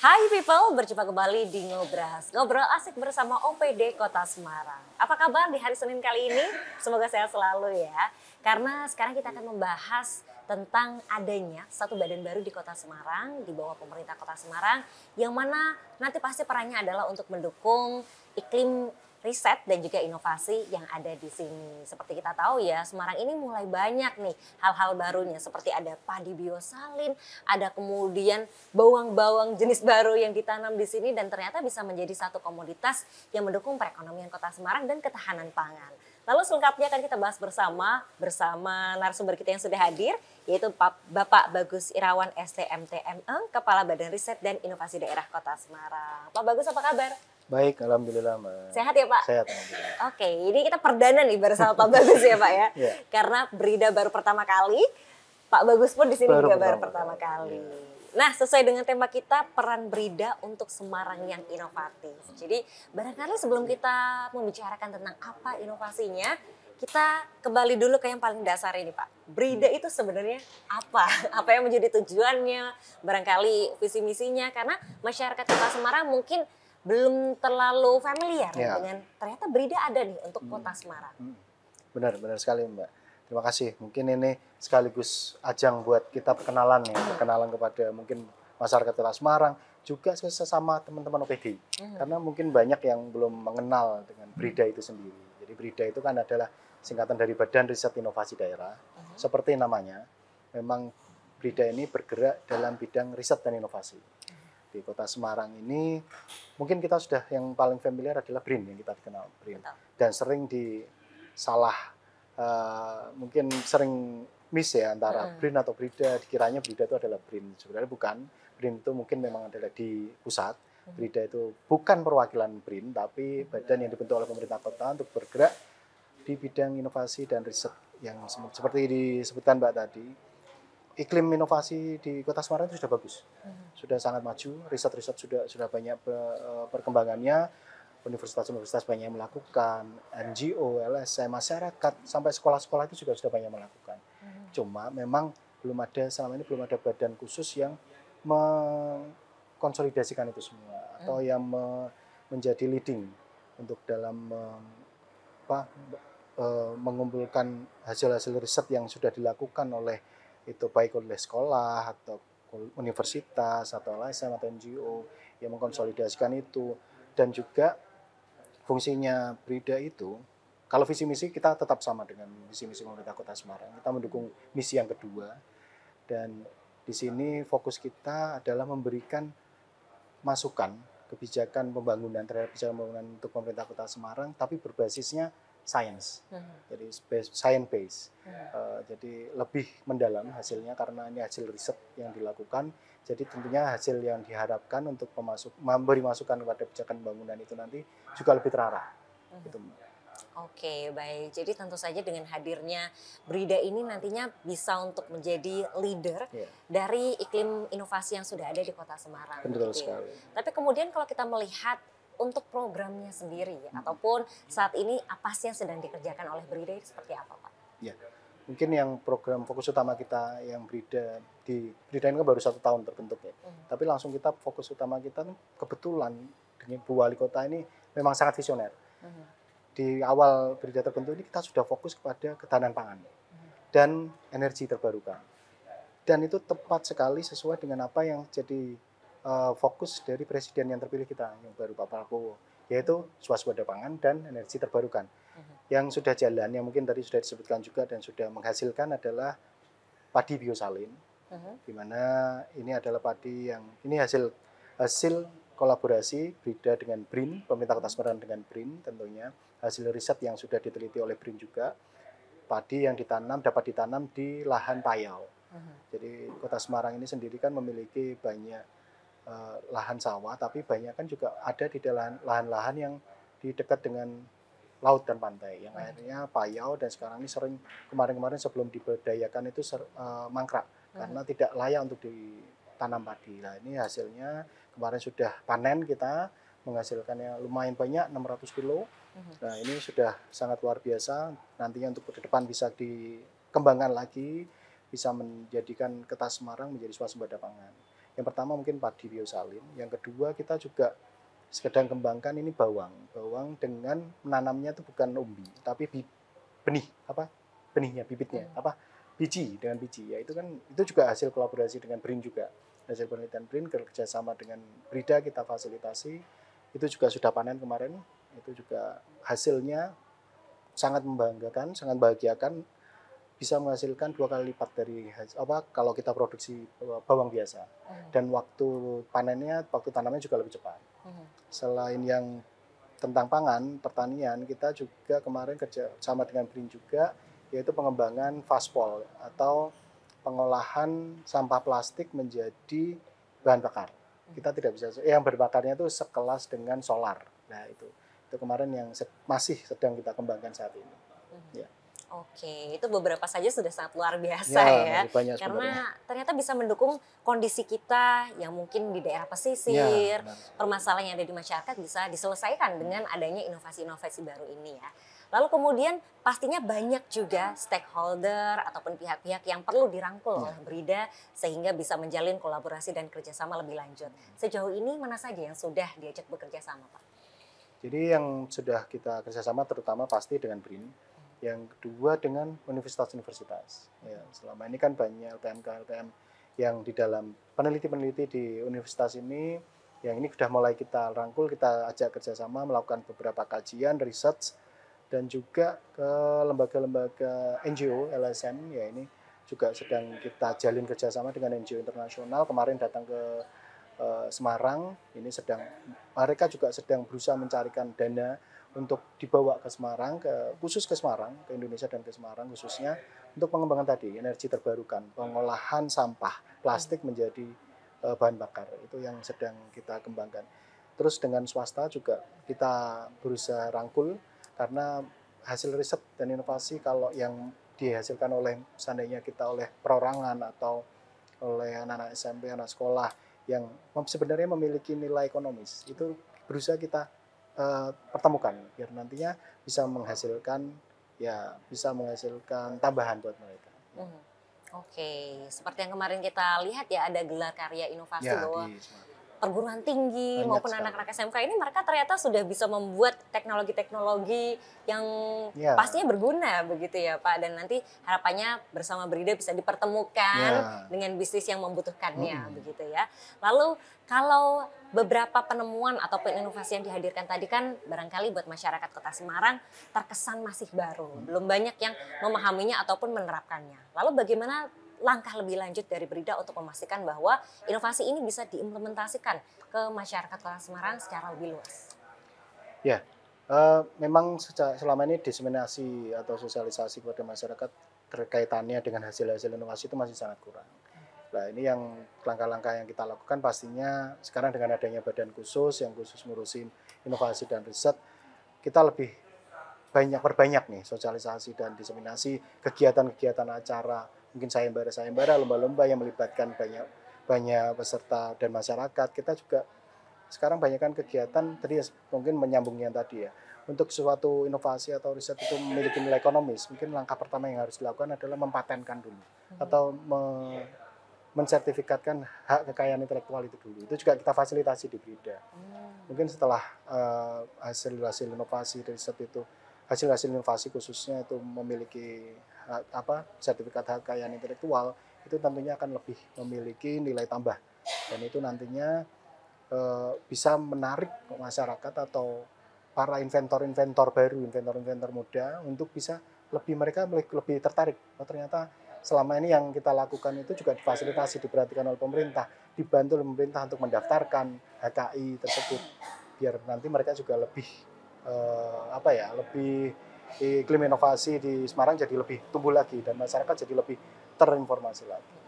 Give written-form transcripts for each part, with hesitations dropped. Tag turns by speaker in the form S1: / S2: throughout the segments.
S1: Hai people, berjumpa kembali di Ngobras. Ngobrol asik bersama OPD Kota Semarang. Apa kabar di hari Senin kali ini? Semoga sehat selalu ya. Karena sekarang kita akan membahas tentang adanya satu badan baru di Kota Semarang, di bawah pemerintah Kota Semarang, yang mana nanti pasti perannya adalah untuk mendukung iklim riset dan juga inovasi yang ada di sini. Seperti kita tahu ya, Semarang ini mulai banyak nih hal-hal barunya, seperti ada padi biosalin, ada kemudian bawang-bawang jenis baru yang ditanam di sini, dan ternyata bisa menjadi satu komoditas yang mendukung perekonomian Kota Semarang dan ketahanan pangan. Lalu selengkapnya akan kita bahas bersama narasumber kita yang sudah hadir, yaitu Bapak Bagus Irawan STMTME, Kepala Badan Riset dan Inovasi Daerah Kota Semarang. Pak Bagus, apa kabar?
S2: Baik, alhamdulillah Mbak.
S1: Sehat ya Pak?
S2: Sehat, alhamdulillah.
S1: Oke, ini kita perdana nih bersama Pak Bagus ya Pak ya.
S2: Iya.
S1: Karena Brida baru pertama kali, Pak Bagus pun di sini juga baru pertama kali. Nah, sesuai dengan tema kita, peran Brida untuk Semarang yang inovatif. Jadi barangkali sebelum kita membicarakan tentang apa inovasinya, kita kembali dulu ke yang paling dasar ini Pak. Brida itu sebenarnya apa? Apa yang menjadi tujuannya, barangkali visi misinya, karena masyarakat Kota Semarang mungkin belum terlalu familiar dengan ternyata Brida ada nih untuk Kota Semarang.
S2: Benar sekali Mbak. Terima kasih. Mungkin ini sekaligus ajang buat kita perkenalan ya, perkenalan kepada mungkin masyarakat Kota Semarang, juga sesama teman-teman OPD. Karena mungkin banyak yang belum mengenal dengan Brida itu sendiri. Jadi Brida itu kan adalah singkatan dari Badan Riset Inovasi Daerah. Seperti namanya, memang Brida ini bergerak dalam bidang riset dan inovasi. Di Kota Semarang ini mungkin kita sudah yang paling familiar adalah BRIN, yang kita kenal BRIN. Dan sering mungkin sering miss ya antara BRIN atau Brida, dikiranya Brida itu adalah BRIN. Sebenarnya bukan. BRIN itu mungkin memang adalah di pusat. Brida itu bukan perwakilan BRIN, tapi badan yang dibentuk oleh pemerintah kota untuk bergerak di bidang inovasi dan riset yang seperti disebutkan Mbak tadi. Iklim inovasi di Kota Semarang itu sudah bagus, sudah sangat maju, riset-riset sudah banyak perkembangannya, universitas-universitas banyak yang melakukan, NGO, LSM, masyarakat, sampai sekolah-sekolah itu juga sudah banyak melakukan. Cuma memang selama ini belum ada badan khusus yang mengkonsolidasikan itu semua, atau yang menjadi leading untuk dalam mengumpulkan hasil-hasil riset yang sudah dilakukan oleh itu baik oleh sekolah atau universitas atau LSM atau NGO yang mengkonsolidasikan itu. Dan juga fungsinya Brida itu, kalau visi misi kita tetap sama dengan visi misi pemerintah Kota Semarang, kita mendukung misi yang kedua, dan di sini fokus kita adalah memberikan masukan kebijakan pembangunan terhadap kebijakan pembangunan untuk pemerintah Kota Semarang, tapi berbasisnya science, jadi science base. Jadi lebih mendalam hasilnya karena ini hasil riset yang dilakukan. Jadi tentunya hasil yang diharapkan untuk memberi masukan kepada kebijakan pembangunan itu nanti juga lebih terarah. Gitu.
S1: Oke, baik. Jadi tentu saja dengan hadirnya Brida ini nantinya bisa untuk menjadi leader dari iklim inovasi yang sudah ada di Kota Semarang.
S2: Betul sekali.
S1: Tapi kemudian kalau kita melihat untuk programnya sendiri ataupun saat ini apa sih yang sedang dikerjakan oleh Brida seperti apa Pak?
S2: Ya, mungkin yang program fokus utama kita yang Brida ini kan baru 1 tahun terbentuk ya. Tapi langsung kita fokus utama kita kebetulan dengan Bu Wali Kota ini memang sangat visioner. Di awal Brida terbentuk ini kita sudah fokus kepada ketahanan pangan dan energi terbarukan. Dan itu tepat sekali sesuai dengan apa yang jadi fokus dari presiden yang terpilih kita yang baru Pak Prabowo, yaitu swasembada pangan dan energi terbarukan. Yang sudah jalan, yang mungkin tadi sudah disebutkan juga dan sudah menghasilkan adalah padi biosalin, di mana ini adalah padi yang ini hasil kolaborasi Brida dengan BRIN, pemerintah Kota Semarang dengan BRIN tentunya, hasil riset yang sudah diteliti oleh BRIN juga. Padi yang dapat ditanam di lahan payau. Jadi Kota Semarang ini sendiri kan memiliki banyak lahan sawah, tapi banyak kan juga ada di lahan-lahan yang di dekat dengan laut dan pantai, yang akhirnya payau, dan sekarang ini sering kemarin sebelum diberdayakan itu mangkrak karena tidak layak untuk ditanam padi. Nah ini hasilnya kemarin sudah panen, kita menghasilkannya lumayan banyak, 600 kilo. Nah ini sudah sangat luar biasa, nantinya untuk ke depan bisa dikembangkan lagi, bisa menjadikan Kota Semarang menjadi swasembada pangan. Yang pertama mungkin padi biosalin, yang kedua kita juga sedang kembangkan ini bawang dengan menanamnya itu bukan umbi, tapi benih benihnya, bibitnya biji dengan biji ya, itu kan itu juga hasil kolaborasi dengan BRIN juga, hasil penelitian BRIN kerjasama dengan Brida kita fasilitasi, itu juga sudah panen kemarin, itu juga hasilnya sangat membanggakan, sangat bahagiakan, bisa menghasilkan 2 kali lipat dari kalau kita produksi bawang biasa. Dan waktu panennya, waktu tanamnya juga lebih cepat. Selain yang tentang pangan, pertanian, kita juga kemarin kerja sama dengan BRIN juga, yaitu pengembangan Fastpol atau pengolahan sampah plastik menjadi bahan bakar. Kita tidak bisa, yang berbakarnya itu sekelas dengan solar. Nah itu kemarin yang masih sedang kita kembangkan saat ini. Ya.
S1: Oke, itu beberapa saja sudah sangat luar biasa ya. Karena ternyata bisa mendukung kondisi kita yang mungkin di daerah pesisir, permasalahan yang ada di masyarakat bisa diselesaikan dengan adanya inovasi-inovasi baru ini ya. Lalu kemudian pastinya banyak juga stakeholder ataupun pihak-pihak yang perlu dirangkul oleh Brida sehingga bisa menjalin kolaborasi dan kerjasama lebih lanjut. Sejauh ini mana saja yang sudah diajak bekerja sama Pak?
S2: Jadi yang sudah kita kerjasama terutama pasti dengan BRIN. Yang kedua dengan universitas-universitas. Ya, selama ini kan banyak LPM yang di dalam peneliti-peneliti di universitas ini, yang ini sudah mulai kita rangkul, kita ajak kerjasama melakukan beberapa kajian, research, dan juga ke lembaga-lembaga NGO, LSM, ya ini juga sedang kita jalin kerjasama dengan NGO internasional. Kemarin datang ke Semarang, ini mereka juga sedang berusaha mencarikan dana untuk dibawa ke Semarang, khusus ke Semarang, ke Indonesia dan ke Semarang khususnya untuk pengembangan tadi energi terbarukan, pengolahan sampah plastik menjadi bahan bakar, itu yang sedang kita kembangkan. Terus dengan swasta juga kita berusaha rangkul karena hasil riset dan inovasi kalau yang dihasilkan oleh seandainya kita oleh perorangan atau oleh anak-anak SMP, anak sekolah yang sebenarnya memiliki nilai ekonomis, itu berusaha kita pertemukan biar nantinya bisa menghasilkan tambahan buat mereka.
S1: Oke, seperti yang kemarin kita lihat ya ada gelar karya inovasi bahwa perguruan tinggi maupun anak-anak SMK ini mereka ternyata sudah bisa membuat teknologi-teknologi yang pastinya berguna begitu ya Pak, dan nanti harapannya bersama Brida bisa dipertemukan dengan bisnis yang membutuhkannya begitu ya. Lalu kalau beberapa penemuan ataupun inovasi yang dihadirkan tadi kan barangkali buat masyarakat Kota Semarang terkesan masih baru, belum banyak yang memahaminya ataupun menerapkannya. Lalu bagaimana langkah lebih lanjut dari Brida untuk memastikan bahwa inovasi ini bisa diimplementasikan ke masyarakat Kota Semarang secara lebih luas?
S2: Ya, memang selama ini diseminasi atau sosialisasi kepada masyarakat terkaitannya dengan hasil-hasil inovasi itu masih sangat kurang. Nah ini yang langkah-langkah yang kita lakukan pastinya sekarang dengan adanya badan khusus yang khusus ngurusin inovasi dan riset, kita lebih perbanyak nih sosialisasi dan diseminasi kegiatan-kegiatan acara, mungkin sayembara, lomba-lomba yang melibatkan banyak peserta dan masyarakat. Kita juga sekarang banyakkan kegiatan tadi mungkin menyambungnya tadi ya. Untuk suatu inovasi atau riset itu memiliki nilai ekonomis, mungkin langkah pertama yang harus dilakukan adalah mempatenkan dulu atau mensertifikatkan hak kekayaan intelektual itu dulu. Itu juga kita fasilitasi di Brida. Mungkin setelah hasil inovasi riset itu, hasil inovasi khususnya itu memiliki sertifikat hak kekayaan intelektual, itu tentunya akan lebih memiliki nilai tambah. Dan itu nantinya bisa menarik masyarakat atau para inventor-inventor baru, inventor-inventor muda untuk bisa mereka lebih tertarik. Oh, ternyata selama ini yang kita lakukan itu juga difasilitasi, diperhatikan oleh pemerintah, dibantu oleh pemerintah untuk mendaftarkan HKI tersebut, biar nanti mereka juga lebih iklim inovasi di Semarang jadi lebih tumbuh lagi dan masyarakat jadi lebih terinformasi lagi.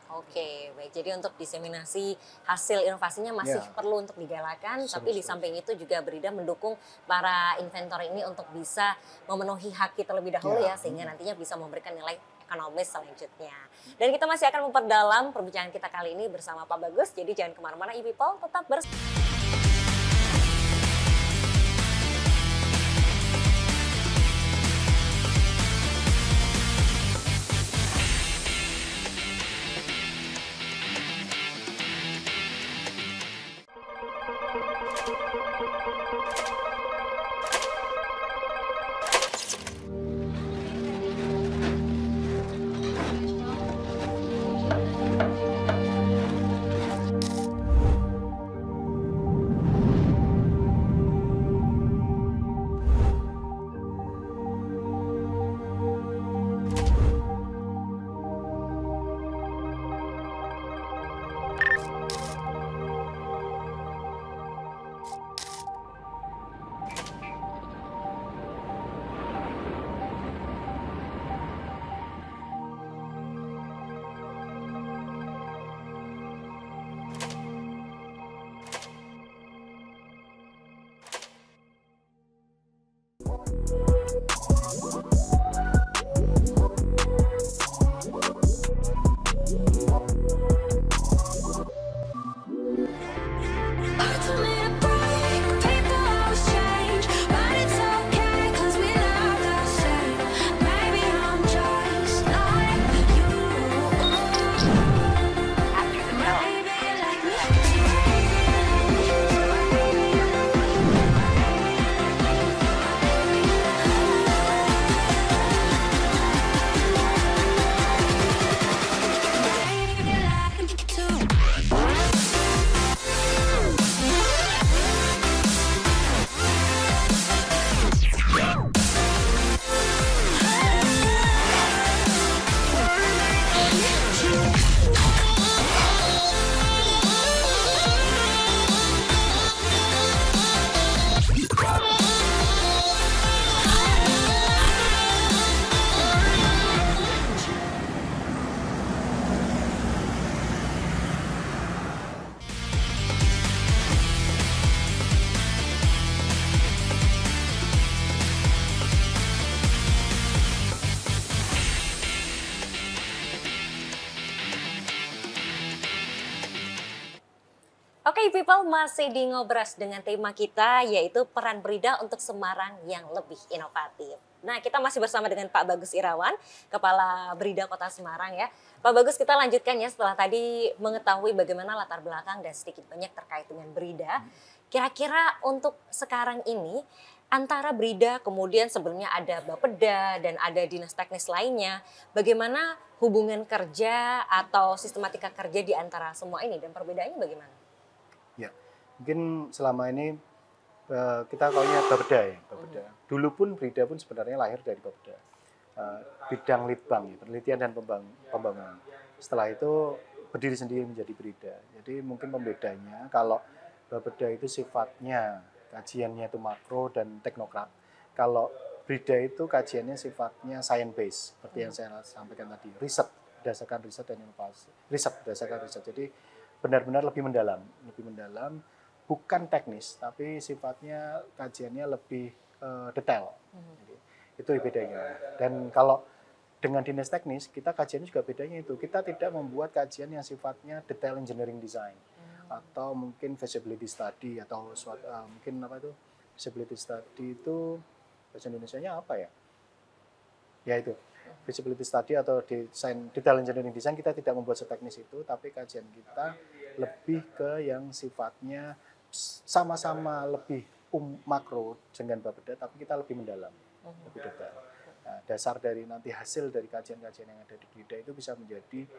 S1: Oke, baik. Jadi untuk diseminasi hasil inovasinya masih perlu untuk digalakan, tapi di samping itu juga Brida mendukung para inventor ini untuk bisa memenuhi hak kita terlebih dahulu sehingga nantinya bisa memberikan nilai ekonomis selanjutnya. Dan kita masih akan memperdalam perbincangan kita kali ini bersama Pak Bagus, jadi jangan kemana-mana e-people, tetap bersama. Oke, people, masih di Ngobras dengan tema kita yaitu peran Brida untuk Semarang yang lebih inovatif. Nah, kita masih bersama dengan Pak Bagus Irawan, Kepala Brida Kota Semarang ya. Pak Bagus, kita lanjutkan ya setelah tadi mengetahui bagaimana latar belakang dan sedikit banyak terkait dengan Brida. Kira-kira untuk sekarang ini antara Brida kemudian sebelumnya ada Bapeda dan ada dinas teknis lainnya, bagaimana hubungan kerja atau sistematika kerja di antara semua ini dan perbedaannya bagaimana?
S2: Ya, mungkin selama ini kita taunya Bapeda ya, Bapeda. Dulu pun Brida pun sebenarnya lahir dari Bapeda. Bidang litbang, ya, penelitian dan pembangunan. Setelah itu berdiri sendiri menjadi Brida. Jadi mungkin pembedanya kalau Bapeda itu sifatnya kajiannya itu makro dan teknokrat. Kalau Brida itu kajiannya sifatnya science based, seperti yang saya sampaikan tadi, riset berdasarkan riset dan inovasi. Riset berdasarkan riset. Jadi benar-benar lebih mendalam, bukan teknis, tapi sifatnya kajiannya lebih detail. Jadi, itu bedanya. Dan kalau dengan dinas teknis, kita kajiannya juga bedanya itu. Kita tidak membuat kajian yang sifatnya detail engineering design atau mungkin feasibility study atau mungkin apa itu feasibility study itu bahasa Indonesianya apa ya? Ya itu feasibility study atau desain detail engineering design kita tidak membuat seteknis itu, tapi kajian kita lebih ke yang sifatnya sama-sama lebih makro dengan Bapeda, tapi kita lebih mendalam, lebih detail. Nah, dasar dari nanti hasil dari kajian-kajian yang ada di Brida itu bisa menjadi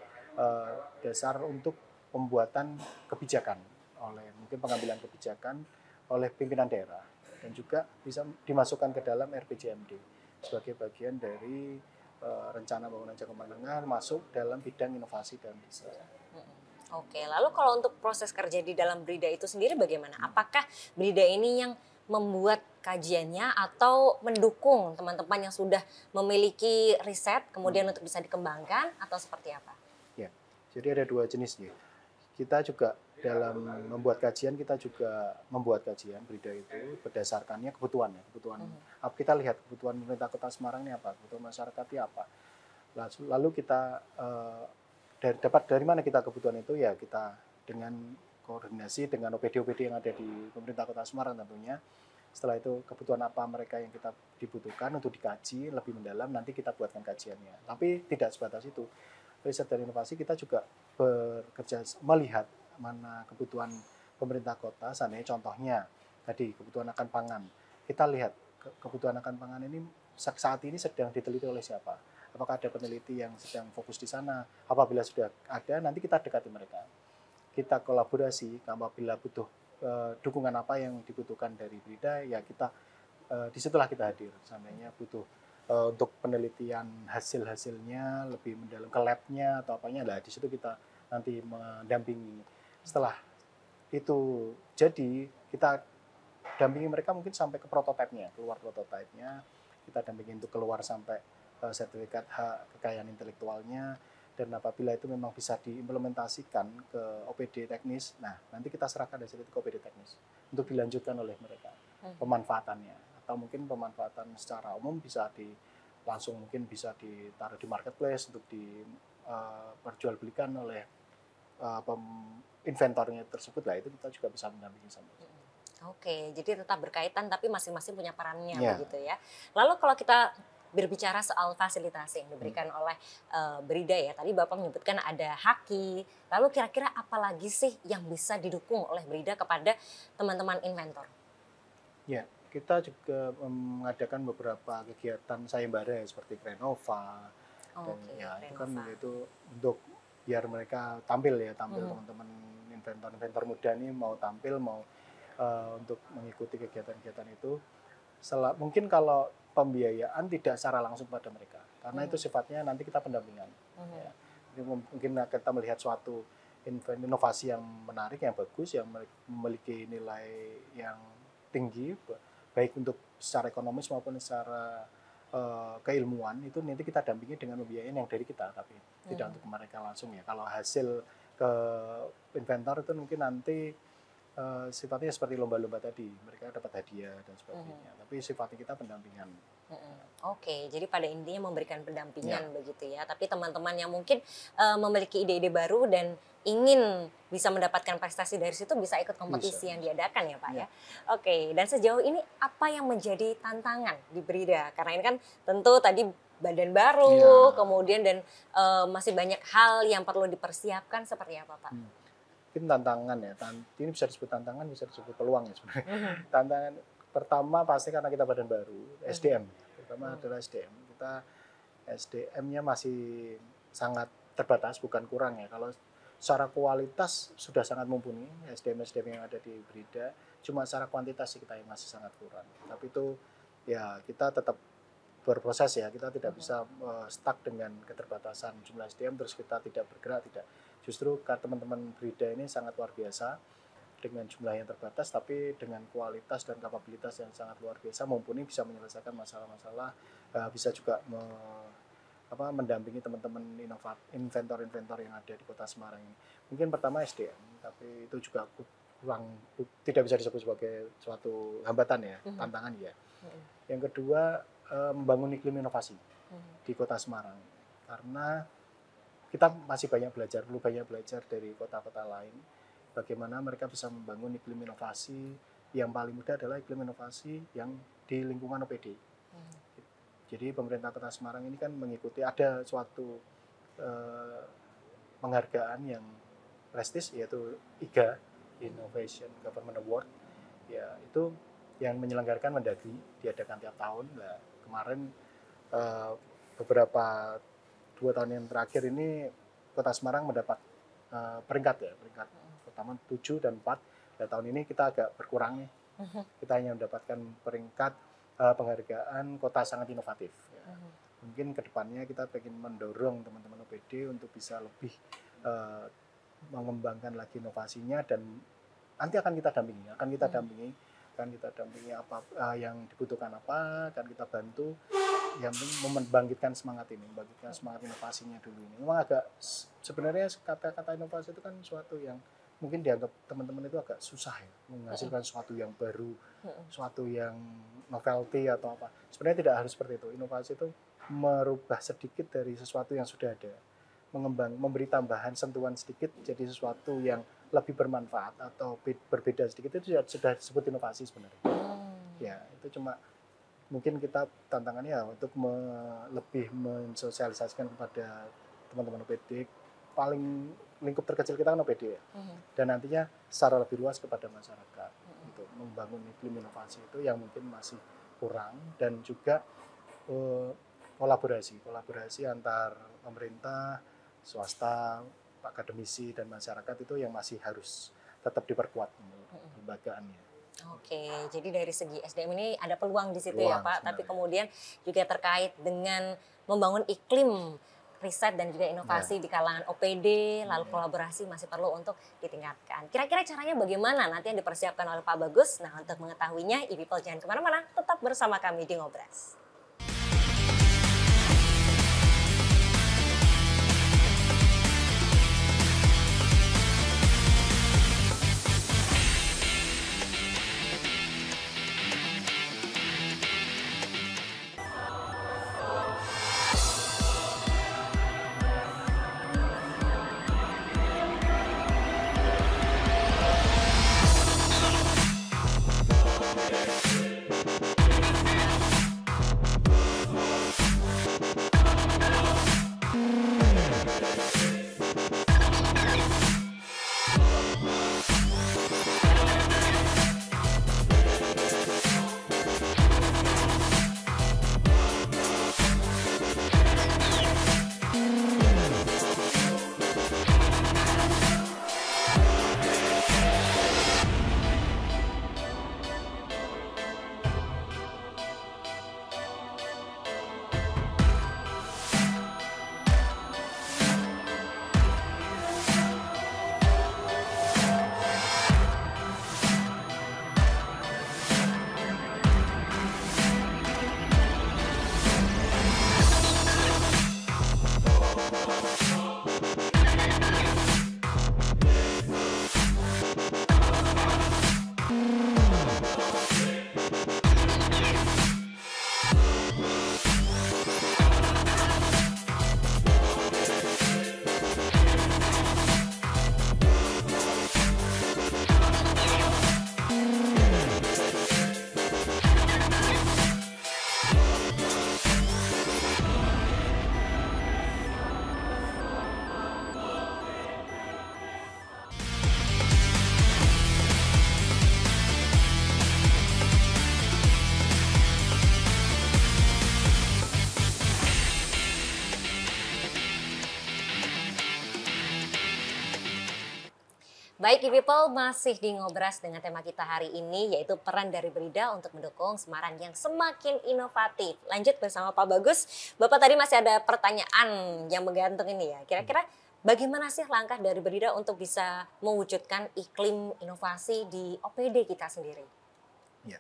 S2: dasar untuk pembuatan kebijakan mungkin pengambilan kebijakan oleh pimpinan daerah dan juga bisa dimasukkan ke dalam RPJMD sebagai bagian dari rencana pembangunan jangka menengah masuk dalam bidang inovasi dan riset.
S1: Oke, lalu kalau untuk proses kerja di dalam Brida itu sendiri bagaimana? Apakah Brida ini yang membuat kajiannya atau mendukung teman-teman yang sudah memiliki riset kemudian untuk bisa dikembangkan atau seperti apa?
S2: Ya, jadi ada dua jenis ya. Kita juga dalam membuat kajian, kita juga membuat kajian Brida itu berdasarkannya kebutuhan. Kita lihat kebutuhan pemerintah Kota Semarang ini apa, kebutuhan masyarakatnya apa. Lalu kita dapat dari mana kita kebutuhan itu, ya kita dengan koordinasi dengan OPD-OPD yang ada di pemerintah Kota Semarang tentunya. Setelah itu kebutuhan apa mereka yang kita dibutuhkan untuk dikaji lebih mendalam, nanti kita buatkan kajiannya. Tapi tidak sebatas itu. Riset dan inovasi kita juga bekerja melihat mana kebutuhan pemerintah kota, seandainya contohnya tadi kebutuhan akan pangan, kita lihat kebutuhan akan pangan ini saat ini sedang diteliti oleh siapa? Apakah ada peneliti yang sedang fokus di sana? Apabila sudah ada, nanti kita dekati mereka. Kita kolaborasi, apabila butuh dukungan apa yang dibutuhkan dari Brida, ya kita disitulah kita hadir. Seandainya butuh untuk penelitian hasil-hasilnya lebih mendalam ke labnya atau apanya, lah di situ kita nanti mendampingi. Setelah itu jadi, kita dampingi mereka mungkin sampai ke prototipenya, keluar prototipenya, kita dampingi untuk keluar sampai sertifikat hak kekayaan intelektualnya, dan apabila itu memang bisa diimplementasikan ke OPD teknis, nah nanti kita serahkan hasil itu ke OPD teknis untuk dilanjutkan oleh mereka pemanfaatannya, atau mungkin pemanfaatan secara umum bisa langsung mungkin bisa ditaruh di marketplace untuk diperjualbelikan oleh inventornya tersebut, lah itu kita juga bisa mendampingi sama.
S1: Oke, jadi tetap berkaitan tapi masing-masing punya perannya
S2: Ya.
S1: begitu ya. Lalu kalau kita berbicara soal fasilitas yang diberikan oleh Brida ya, tadi Bapak menyebutkan ada haki, lalu kira-kira apa lagi sih yang bisa didukung oleh Brida kepada teman-teman inventor?
S2: Ya, kita juga mengadakan beberapa kegiatan sayembara ya, seperti Krenova, dan
S1: Oke,
S2: ya itu kan
S1: Renova.
S2: itu untuk biar mereka tampil teman-teman inventor-inventor muda ini mau tampil, mau untuk mengikuti kegiatan-kegiatan itu. Mungkin kalau pembiayaan tidak secara langsung pada mereka, karena itu sifatnya nanti kita pendampingan. Ya. Jadi mungkin kita melihat suatu inovasi yang menarik, yang bagus, yang memiliki nilai yang tinggi, baik untuk secara ekonomis maupun secara keilmuan, itu nanti kita dampingi dengan pembiayaan yang dari kita, tapi tidak untuk mereka langsung ya. Kalau hasil ke inventor itu mungkin nanti sifatnya seperti lomba-lomba tadi, mereka dapat hadiah dan sebagainya. Tapi sifatnya kita pendampingan.
S1: Oke, jadi pada intinya memberikan pendampingan
S2: Ya.
S1: begitu ya. Tapi teman-teman yang mungkin memiliki ide-ide baru dan ingin bisa mendapatkan prestasi dari situ bisa ikut kompetisi yang diadakan ya Pak ya. Oke, dan sejauh ini apa yang menjadi tantangan di Brida? Karena ini kan tentu tadi badan baru, kemudian dan masih banyak hal yang perlu dipersiapkan, seperti apa Pak?
S2: Mungkin tantangan ya, ini bisa disebut tantangan, bisa disebut peluang ya sebenarnya. Tantangan pertama pasti karena kita badan baru, SDM. Pertama adalah SDM. Kita SDM-nya masih sangat terbatas, bukan kurang ya. Kalau secara kualitas sudah sangat mumpuni SDM-SDM yang ada di Brida, cuma secara kuantitas sih kita yang masih sangat kurang. Tapi itu ya kita tetap berproses ya, kita tidak bisa stuck dengan keterbatasan jumlah SDM terus kita tidak bergerak, tidak. Justru teman-teman Brida ini sangat luar biasa dengan jumlah yang terbatas, tapi dengan kualitas dan kapabilitas yang sangat luar biasa, mumpuni bisa menyelesaikan masalah-masalah, bisa juga mendampingi teman-teman inventor-inventor yang ada di Kota Semarang ini. Mungkin pertama SDM, tapi itu juga tidak bisa disebut sebagai suatu hambatan ya, tantangan ya. Yang kedua, membangun iklim inovasi di Kota Semarang, karena kita masih perlu banyak belajar dari kota-kota lain, bagaimana mereka bisa membangun iklim inovasi. Yang paling mudah adalah iklim inovasi yang di lingkungan OPD. Jadi pemerintah Kota Semarang ini kan mengikuti, ada suatu penghargaan yang prestis, yaitu IGA, Innovation Government Award. Ya, itu yang menyelenggarakan Mendagri, diadakan tiap tahun. Nah, kemarin beberapa 2 tahun yang terakhir ini Kota Semarang mendapat peringkat pertama 7 dan 4. Nah, tahun ini kita agak berkurang nih. Kita hanya mendapatkan peringkat penghargaan kota sangat inovatif. Ya. Mungkin kedepannya kita ingin mendorong teman-teman OPD untuk bisa lebih mengembangkan lagi inovasinya, dan nanti akan kita dampingi apa yang dibutuhkan, apa akan kita bantu. Yang membangkitkan semangat inovasinya dulu ini. Memang agak, sebenarnya kata-kata inovasi itu kan suatu yang mungkin dianggap teman-teman itu agak susah ya, menghasilkan sesuatu yang baru, suatu yang novelty atau apa. Sebenarnya tidak harus seperti itu. Inovasi itu merubah sedikit dari sesuatu yang sudah ada, memberi tambahan sentuhan sedikit jadi sesuatu yang lebih bermanfaat atau berbeda sedikit, itu sudah disebut inovasi sebenarnya. Ya, itu cuma mungkin kita tantangannya untuk lebih mensosialisasikan kepada teman-teman OPD. Paling lingkup terkecil kita kan OPD ya. Dan nantinya secara lebih luas kepada masyarakat untuk membangun iklim inovasi itu yang mungkin masih kurang, dan juga kolaborasi antar pemerintah, swasta, akademisi dan masyarakat itu yang masih harus tetap diperkuat lembagaannya.
S1: Oke, jadi dari segi SDM ini ada peluang di situ ya Pak, tapi kemudian juga terkait dengan membangun iklim riset dan juga inovasi di kalangan OPD, lalu kolaborasi masih perlu untuk ditingkatkan. Kira-kira caranya bagaimana nanti yang dipersiapkan oleh Pak Bagus? Nah, untuk mengetahuinya, e-people jangan kemana-mana, tetap bersama kami di Ngobras. Baik, e-people, masih di Ngobras dengan tema kita hari ini, yaitu peran dari Brida untuk mendukung Semarang yang semakin inovatif. Lanjut bersama Pak Bagus. Bapak tadi masih ada pertanyaan yang menggantung ini ya. Kira-kira bagaimana sih langkah dari Brida untuk bisa mewujudkan iklim inovasi di OPD kita sendiri?
S2: Ya,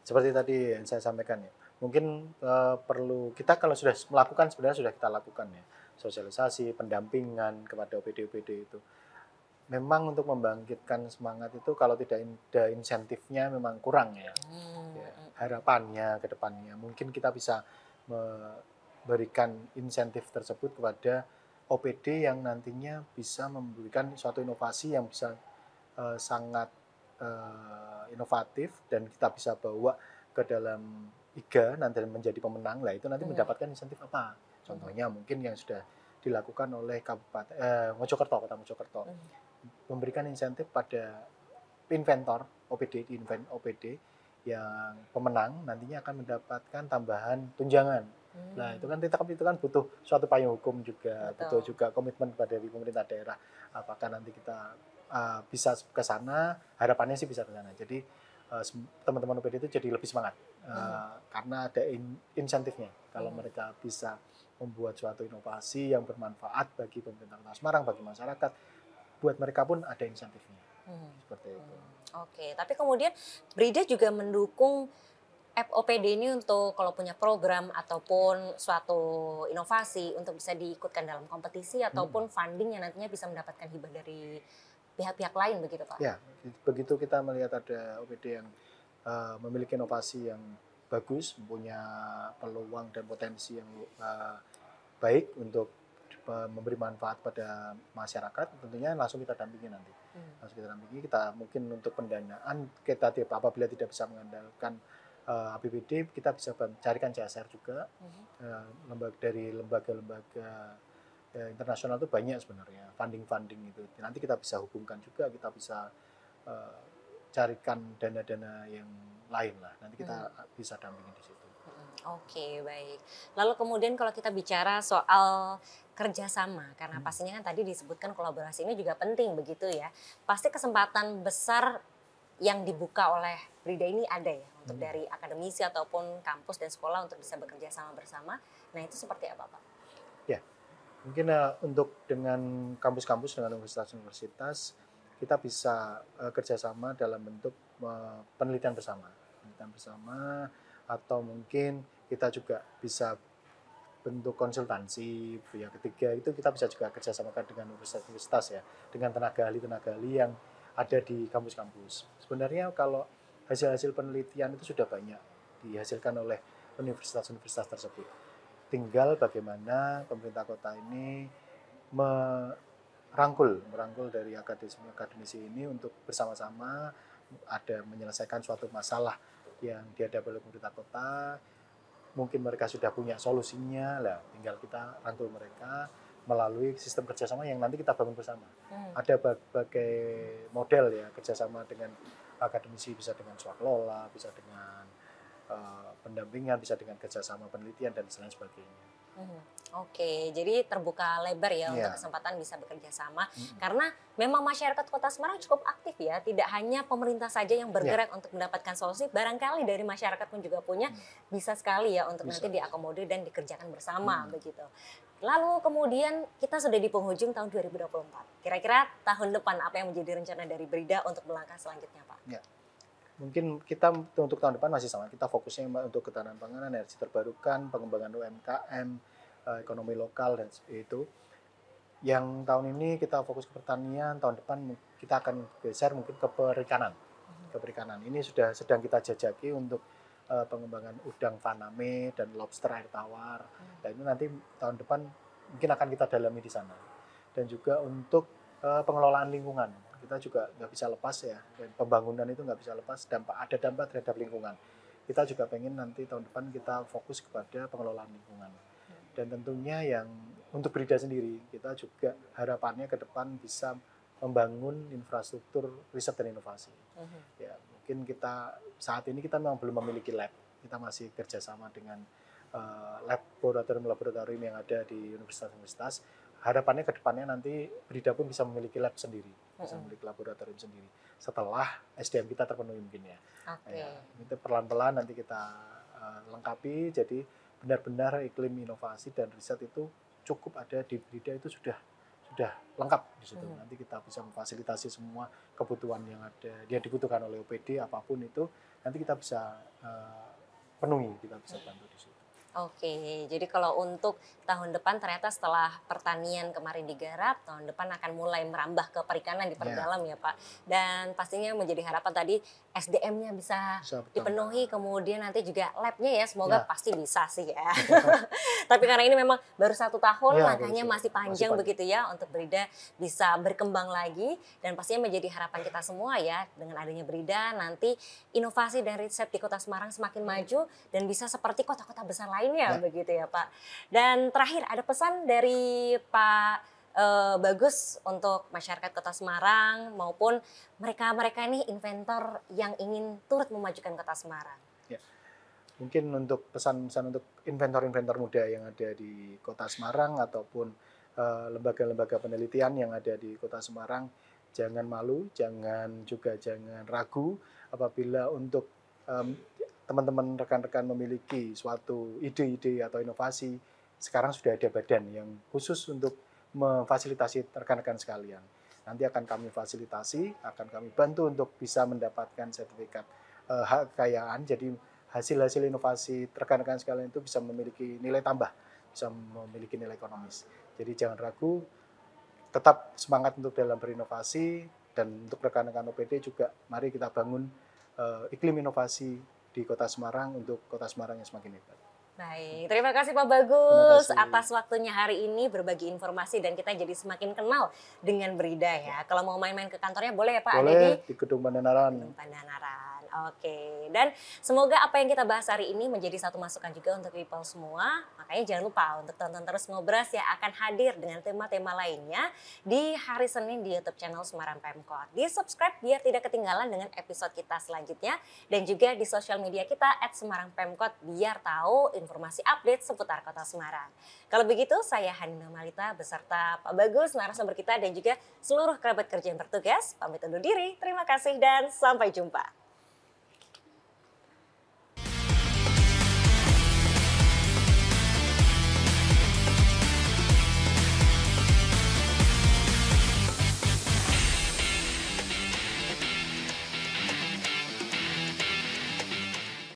S2: seperti tadi yang saya sampaikan ya. Mungkin perlu kita kalau sudah melakukan, sebenarnya sudah kita lakukan ya. Sosialisasi, pendampingan kepada OPD-OPD itu. Memang untuk membangkitkan semangat itu kalau tidak ada insentifnya memang kurang ya. Harapannya ke depannya mungkin kita bisa memberikan insentif tersebut kepada OPD yang nantinya bisa memberikan suatu inovasi yang bisa sangat inovatif dan kita bisa bawa ke dalam IGA nanti menjadi pemenang lah, itu nanti mendapatkan insentif apa. Contohnya mungkin yang sudah dilakukan oleh Kabupaten Mojokerto, Kota Mojokerto. Memberikan insentif pada inventor OPD di OPD yang pemenang nantinya akan mendapatkan tambahan tunjangan. Nah, itu kan butuh suatu payung hukum juga, butuh juga komitmen dari pemerintah daerah. Apakah nanti kita bisa ke sana? Harapannya sih bisa ke sana. Jadi teman-teman OPD itu jadi lebih semangat karena ada insentifnya. Kalau mereka bisa membuat suatu inovasi yang bermanfaat bagi pemerintah Kota Semarang, bagi masyarakat, buat mereka pun ada insentifnya. Seperti itu.
S1: Oke, tapi kemudian Brida juga mendukung OPD ini untuk kalau punya program ataupun suatu inovasi untuk bisa diikutkan dalam kompetisi ataupun funding yang nantinya bisa mendapatkan hibah dari pihak-pihak lain, begitu Pak?
S2: Ya, begitu kita melihat ada OPD yang memiliki inovasi yang bagus, punya peluang dan potensi yang baik untuk memberi manfaat pada masyarakat, tentunya langsung kita dampingi nanti. Langsung kita dampingi, kita mungkin untuk pendanaan kita apabila tidak bisa mengandalkan APBD, kita bisa carikan CSR juga dari lembaga-lembaga internasional itu banyak sebenarnya funding itu. Nanti kita bisa hubungkan juga, kita bisa carikan dana-dana yang lain lah. Nanti kita bisa dampingi di situ.
S1: Oke, baik. Lalu kemudian kalau kita bicara soal kerjasama, karena pastinya kan tadi disebutkan kolaborasi ini juga penting begitu ya. Pasti kesempatan besar yang dibuka oleh Brida ini ada ya untuk dari akademisi ataupun kampus dan sekolah untuk bisa bekerja sama bersama. Nah itu seperti apa Pak?
S2: Ya, mungkin untuk dengan kampus-kampus, dengan universitas-universitas, kita bisa kerjasama dalam bentuk penelitian bersama. Atau mungkin kita juga bisa bentuk konsultansi pihak ketiga, itu kita bisa juga kerjasamakan dengan universitas-universitas ya, dengan tenaga ahli yang ada di kampus-kampus. Sebenarnya kalau hasil-hasil penelitian itu sudah banyak dihasilkan oleh universitas-universitas tersebut. Tinggal bagaimana pemerintah kota ini merangkul dari akademisi ini untuk bersama-sama ada menyelesaikan suatu masalah yang dihadapi oleh pemerintah kota. Mungkin mereka sudah punya solusinya, lah tinggal kita rangkul mereka melalui sistem kerjasama yang nanti kita bangun bersama. Ada berbagai model ya kerjasama dengan akademisi, bisa dengan swakelola, bisa dengan pendampingan, bisa dengan kerjasama penelitian dan lain sebagainya.
S1: Oke, jadi terbuka lebar ya untuk kesempatan bisa bekerja sama karena memang masyarakat Kota Semarang cukup aktif ya, tidak hanya pemerintah saja yang bergerak untuk mendapatkan solusi, barangkali dari masyarakat pun juga punya bisa sekali ya untuk nanti diakomodir dan dikerjakan bersama begitu. Lalu kemudian kita sudah di penghujung tahun 2024. Kira-kira tahun depan apa yang menjadi rencana dari Brida untuk melangkah selanjutnya, Pak?
S2: Ya. Mungkin kita untuk tahun depan masih sama, kita fokusnya untuk ketahanan pangan, energi terbarukan, pengembangan UMKM, ekonomi lokal dan itu. Yang tahun ini kita fokus ke pertanian, tahun depan kita akan geser mungkin ke perikanan. Ini sudah sedang kita jajaki untuk pengembangan udang faname dan lobster air tawar. Dan itu nanti tahun depan mungkin akan kita dalami di sana. Dan juga untuk pengelolaan lingkungan. Kita juga nggak bisa lepas ya, dan pembangunan itu nggak bisa lepas, ada dampak terhadap lingkungan. Kita juga pengen nanti tahun depan kita fokus kepada pengelolaan lingkungan. Dan tentunya yang untuk Brida sendiri, kita juga harapannya ke depan bisa membangun infrastruktur riset dan inovasi. Ya, mungkin kita saat ini kita memang belum memiliki lab, kita masih kerjasama dengan laboratorium yang ada di universitas-universitas. Harapannya ke depannya nanti Brida pun bisa memiliki lab sendiri, bisa memiliki laboratorium sendiri setelah SDM kita terpenuhi mungkin ya. Ya itu pelan-pelan nanti kita lengkapi, jadi benar-benar iklim inovasi dan riset itu cukup ada di Brida, itu sudah lengkap di situ. Nanti kita bisa memfasilitasi semua kebutuhan yang ada, yang dibutuhkan oleh OPD apapun itu, nanti kita bisa penuhi, kita bisa bantu di situ.
S1: Oke, jadi kalau untuk tahun depan ternyata setelah pertanian kemarin digarap, tahun depan akan mulai merambah ke perikanan diperdalam ya Pak. Dan pastinya menjadi harapan tadi SDM-nya bisa dipenuhi, kemudian nanti juga lab-nya ya semoga pasti bisa sih ya. Tapi karena ini memang baru 1 tahun, langkahnya masih panjang begitu ya untuk Brida bisa berkembang lagi. Dan pastinya menjadi harapan kita semua ya dengan adanya Brida nanti inovasi dan riset di Kota Semarang semakin maju dan bisa seperti kota-kota besar lainnya begitu ya Pak. Dan terakhir ada pesan dari Pak Bagus untuk masyarakat Kota Semarang maupun mereka ini inventor yang ingin turut memajukan Kota Semarang.
S2: Ya. Mungkin untuk pesan-pesan untuk inventor-inventor muda yang ada di Kota Semarang ataupun lembaga-lembaga penelitian yang ada di Kota Semarang, jangan malu, jangan ragu apabila untuk teman-teman rekan-rekan memiliki suatu ide-ide atau inovasi. Sekarang sudah ada badan yang khusus untuk memfasilitasi rekan-rekan sekalian. Nanti akan kami fasilitasi, akan kami bantu untuk bisa mendapatkan sertifikat hak kekayaan. Jadi hasil-hasil inovasi rekan-rekan sekalian itu bisa memiliki nilai tambah, bisa memiliki nilai ekonomis. Jadi jangan ragu, tetap semangat untuk dalam berinovasi, dan untuk rekan-rekan OPD juga mari kita bangun iklim inovasi di Kota Semarang untuk Kota Semarang yang semakin hebat.
S1: Baik, terima kasih Pak Bagus atas waktunya hari ini berbagi informasi dan kita jadi semakin kenal dengan Brida ya. Kalau mau main-main ke kantornya boleh ya Pak?
S2: Boleh, di Gedung Pandanaran.
S1: Gedung Pandanaran. Oke, dan semoga apa yang kita bahas hari ini menjadi satu masukan juga untuk people semua. Makanya jangan lupa untuk tonton terus Ngobras yang akan hadir dengan tema-tema lainnya di hari Senin di YouTube channel Semarang Pemkot. Di subscribe biar tidak ketinggalan dengan episode kita selanjutnya. Dan juga di sosial media kita @semarangpemkot biar tahu informasi update seputar Kota Semarang. Kalau begitu saya Hanina Malita beserta Pak Bagus, narasumber kita dan juga seluruh kerabat kerja yang bertugas. Pamit undur diri, terima kasih dan sampai jumpa.